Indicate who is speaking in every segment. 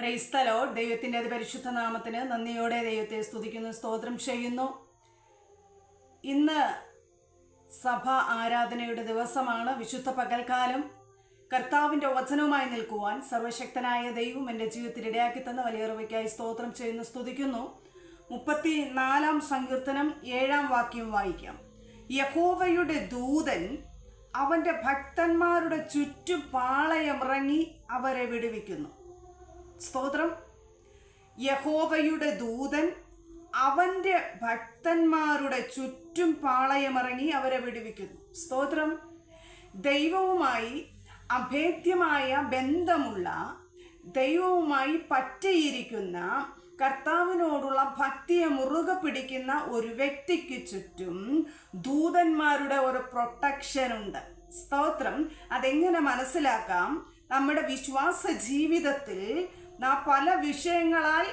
Speaker 1: Praise the Lord. ദൈവത്തിൻ്റെ അതിപരിശുദ്ധ നാമത്തിന് നന്ദിയോടെ ദൈവത്തെ സ്തുതിക്കുന്നു, സ്തോത്രം ചെയ്യുന്നു. ഇന്ന് സഭ ആരാധനയുടെ ദിവസമാണ്. വിശുദ്ധ പകൽക്കാലം കർത്താവിൻ്റെ വചനവുമായി നിൽക്കുവാൻ സർവശക്തനായ ദൈവം എൻ്റെ ജീവിതത്തിൽ ഇടയാക്കി തന്ന വലിയ കൃപയ്ക്കായി സ്തോത്രം ചെയ്യുന്നു, സ്തുതിക്കുന്നു. 34-ാം സങ്കീർത്തനം 7-ാം വാക്യം വായിക്കാം. യഹോവയുടെ ദൂതൻ അവൻ്റെ ഭക്തന്മാരുടെ ചുറ്റും പാളയമിറങ്ങി അവരെ വിടുവിക്കുന്നു. സ്തോത്രം. യഹോവയുടെ ദൂതൻ അവൻ്റെ ഭക്തന്മാരുടെ ചുറ്റും പാളയമിറങ്ങി അവരെ വിടുവിക്കുന്നു. സ്തോത്രം. ദൈവവുമായി അഭേദ്യമായ ബന്ധമുള്ള, ദൈവവുമായി പറ്റിയിരിക്കുന്ന, കർത്താവിനോടുള്ള ഭക്തിയെ മുറുകെ പിടിക്കുന്ന ഒരു വ്യക്തിക്ക് ചുറ്റും ദൂതന്മാരുടെ ഒരു പ്രൊട്ടക്ഷൻ ഉണ്ട്. സ്തോത്രം. അതെങ്ങനെ മനസ്സിലാക്കാം? നമ്മുടെ വിശ്വാസ ജീവിതത്തിൽ നാം പല വിഷയങ്ങളാൽ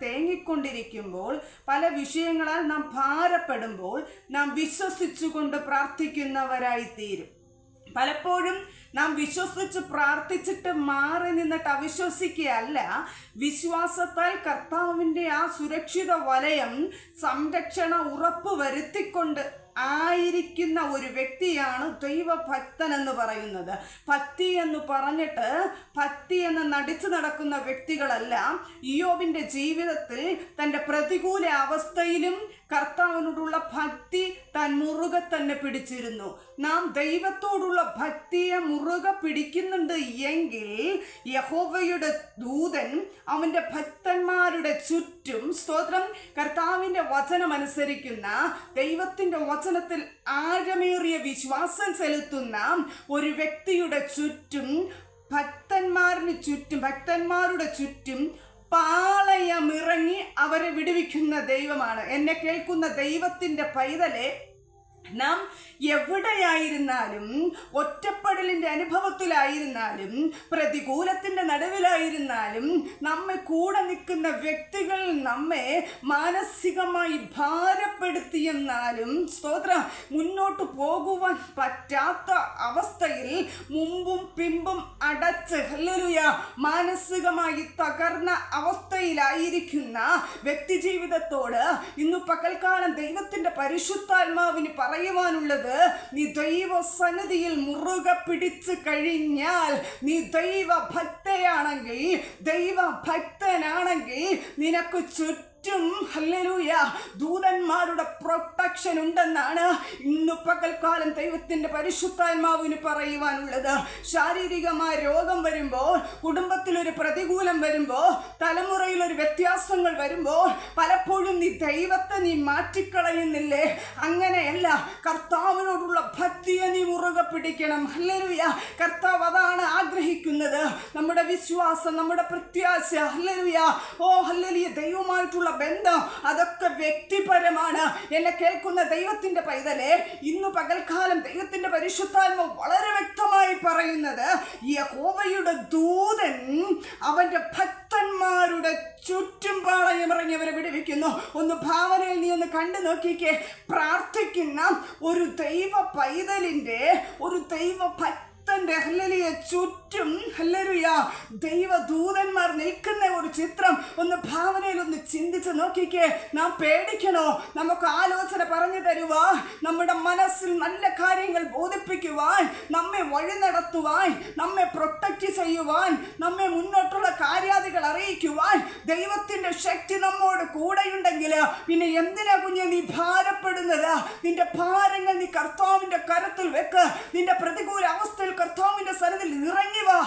Speaker 1: തേങ്ങിക്കൊണ്ടിരിക്കുമ്പോൾ, പല വിഷയങ്ങളാൽ നാം ഭാരപ്പെടുമ്പോൾ, നാം വിശ്വസിച്ചുകൊണ്ട് പ്രാർത്ഥിക്കുന്നവരായിത്തീരും. പലപ്പോഴും നാം വിശ്വസിച്ച് പ്രാർത്ഥിച്ചിട്ട് മാറി നിന്നിട്ട് അവിശ്വസിക്കുകയല്ല, വിശ്വാസത്താൽ കർത്താവിൻ്റെ ആ സുരക്ഷിത വലയം, സംരക്ഷണ ഉറപ്പ് വരുത്തിക്കൊണ്ട് ആയിരിക്കുന്ന ഒരു വ്യക്തിയാണ് ദൈവഭക്തൻ എന്ന് പറയുന്നത്. ഭക്തി എന്ന് പറഞ്ഞിട്ട് ഭക്തി എന്ന് നടിച്ചു നടക്കുന്ന വ്യക്തികളെല്ലാം ഇയ്യോബിൻ്റെ ജീവിതത്തിൽ തൻ്റെ പ്രതികൂല അവസ്ഥയിലും കർത്താവിനോടുള്ള ഭക്തി താൻ മുറുകെ തന്നെ പിടിച്ചിരുന്നു. നാം ദൈവത്തോടുള്ള ഭക്തിയെ മുറുകെ പിടിക്കുന്നുണ്ട് എങ്കിൽ യഹോവയുടെ ദൂതൻ അവൻ്റെ ഭക്തന്മാരുടെ ചുറ്റും, സ്തോത്രം, കർത്താവിൻ്റെ വചനമനുസരിക്കുന്ന, ദൈവത്തിൻ്റെ വചനത്തിൽ ആഴമേറിയ വിശ്വാസം ചെലുത്തുന്ന ഒരു വ്യക്തിയുടെ ചുറ്റും, ഭക്തന്മാരുടെ ചുറ്റും പാളയമിറങ്ങി അവരെ വിടുവിക്കുന്ന ദൈവമാണ്. എന്നെ കേൾക്കുന്ന ദൈവത്തിൻ്റെ പൈതലെ, നാം എവിടെയായിരുന്നാലും, ഒറ്റപ്പെടലിൻ്റെ അനുഭവത്തിലായിരുന്നാലും, പ്രതികൂലത്തിൻ്റെ നടുവിലായിരുന്നാലും, നമ്മെ കൂടെ നിൽക്കുന്ന വ്യക്തികൾ നമ്മെ മാനസികമായി ഭാരപ്പെടുത്തിയെന്നാലും, സ്തോത്രം, മുന്നോട്ട് പോകുവാൻ പറ്റാത്ത അവസ്ഥയിൽ മുമ്പും പിമ്പും അടച്ച് മാനസികമായി തകർന്ന അവസ്ഥയിലായിരിക്കുന്ന വ്യക്തി ജീവിതത്തോട് ഇന്നു പകൽക്കാലം ദൈവത്തിൻ്റെ പരിശുദ്ധാത്മാവിന് പറയുവാനുള്ളത്, നീ ദൈവസന്നിധിയിൽ മുറുകെ പിടിച്ചു കഴിഞ്ഞാൽ, നീ ദൈവഭക്തയാണെങ്കിൽ, ദൈവഭക്തനാണെങ്കിൽ, നിനക്ക് ചുറ്റും ദൂതന്മാരുടെ പ്രൊട്ടക്ഷൻ ഉണ്ടെന്നാണ് ഇന്ന് പകൽക്കാലം ദൈവത്തിൻ്റെ പരിശുദ്ധാത്മാവിന് പറയുവാനുള്ളത്. ശാരീരികമായ രോഗം വരുമ്പോൾ, കുടുംബത്തിലൊരു പ്രതികൂലം വരുമ്പോൾ, തലമുറയിലൊരു വ്യത്യാസങ്ങൾ വരുമ്പോൾ പലപ്പോഴും നീ ദൈവത്തെ മാറ്റിക്കളയുന്നില്ലേ? അങ്ങനെയല്ല, കർത്താവിനോടുള്ള ഭക്തിയെ നീ മുറുകെ പിടിക്കണം. കർത്താവ് അതാണ് ആഗ്രഹിക്കുന്നത്. നമ്മുടെ വിശ്വാസം, നമ്മുടെ പ്രത്യാശ, ദൈവമായിട്ടുള്ള ബന്ധം, അതൊക്കെ വ്യക്തിപരമാണ്. എന്നെ കേൾക്കുന്ന ദൈവത്തിന്റെ പൈതലെ, ഇന്ന് പകൽക്കാലം ദൈവത്തിന്റെ പരിശുദ്ധാത്മാവ് വളരെ വ്യക്തമായി പറയുന്നത്, യഹോവയുടെ ദൂതൻ അവന്റെ ഭക്തന്മാരുടെ ചുറ്റും പാളയമിറങ്ങിയവരെ വിടുവിക്കുന്നു. ഒന്ന് ഭാവനയിൽ നീ ഒന്ന് കണ്ടു നോക്കിക്കേ. പ്രാർത്ഥിക്കുന്ന ഒരു ദൈവ പൈതലിന്റെ, ഒരു ദൈവ ചുറ്റും ദൈവദൂതന്മാർ നിൽക്കുന്ന ഒരു ചിത്രം ഒന്ന് ഭാവനയിൽ ഒന്ന് ചിന്തിച്ച് നോക്കിക്കേ. നാം പേടിക്കണോ? നമുക്ക് ആലോചന പറഞ്ഞു തരുവാൻ, നമ്മുടെ മനസ്സിൽ നല്ല കാര്യങ്ങൾ ബോധിപ്പിക്കുവാൻ, നമ്മെ വഴി നടത്തുവാൻ, നമ്മെ പ്രൊട്ടക്റ്റ് ചെയ്യുവാൻ, നമ്മെ മുന്നോട്ടുള്ള കാര്യാദികൾ അറിയിക്കുവാൻ ദൈവത്തിന്റെ ശക്തി നമ്മോട് കൂടെയുണ്ടെങ്കിൽ പിന്നെ എന്തിനാ കുഞ്ഞെ നീ ഭാരപ്പെടുന്നത്? നിന്റെ ഭാരങ്ങൾ നീ കർത്താവിന്റെ കരത്തിൽ വെക്ക്. നിന്റെ പ്രതികൂല അവസ്ഥയിൽ കർത്താവിന്റെ സന്നിധിയിൽ ഇറങ്ങി വാ.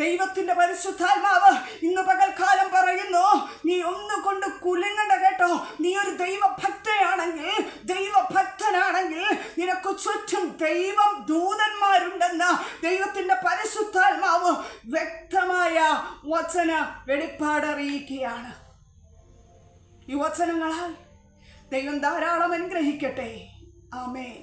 Speaker 1: ദൈവത്തിന്റെ പരിശുദ്ധാത്മാവ് ഇന്ന് പകൽക്കാലം പറയുന്നു, നീ ഒന്നുകൊണ്ട് കുലുങ്ങണ്ട കേട്ടോ. നീ ഒരു ദൈവഭക്തയാണെങ്കിൽ, ദൈവഭക്തനാണെങ്കിൽ, നിനക്ക് ചുറ്റും ദൂതന്മാരുണ്ടെന്ന് ദൈവത്തിന്റെ പരിശുദ്ധാത്മാവ് വ്യക്തമായ വചന വെളിപ്പാടറിയിക്കുകയാണ്. ഈ വചനങ്ങളാൽ ദൈവം ധാരാളം അനുഗ്രഹിക്കട്ടെ. ആമേൻ.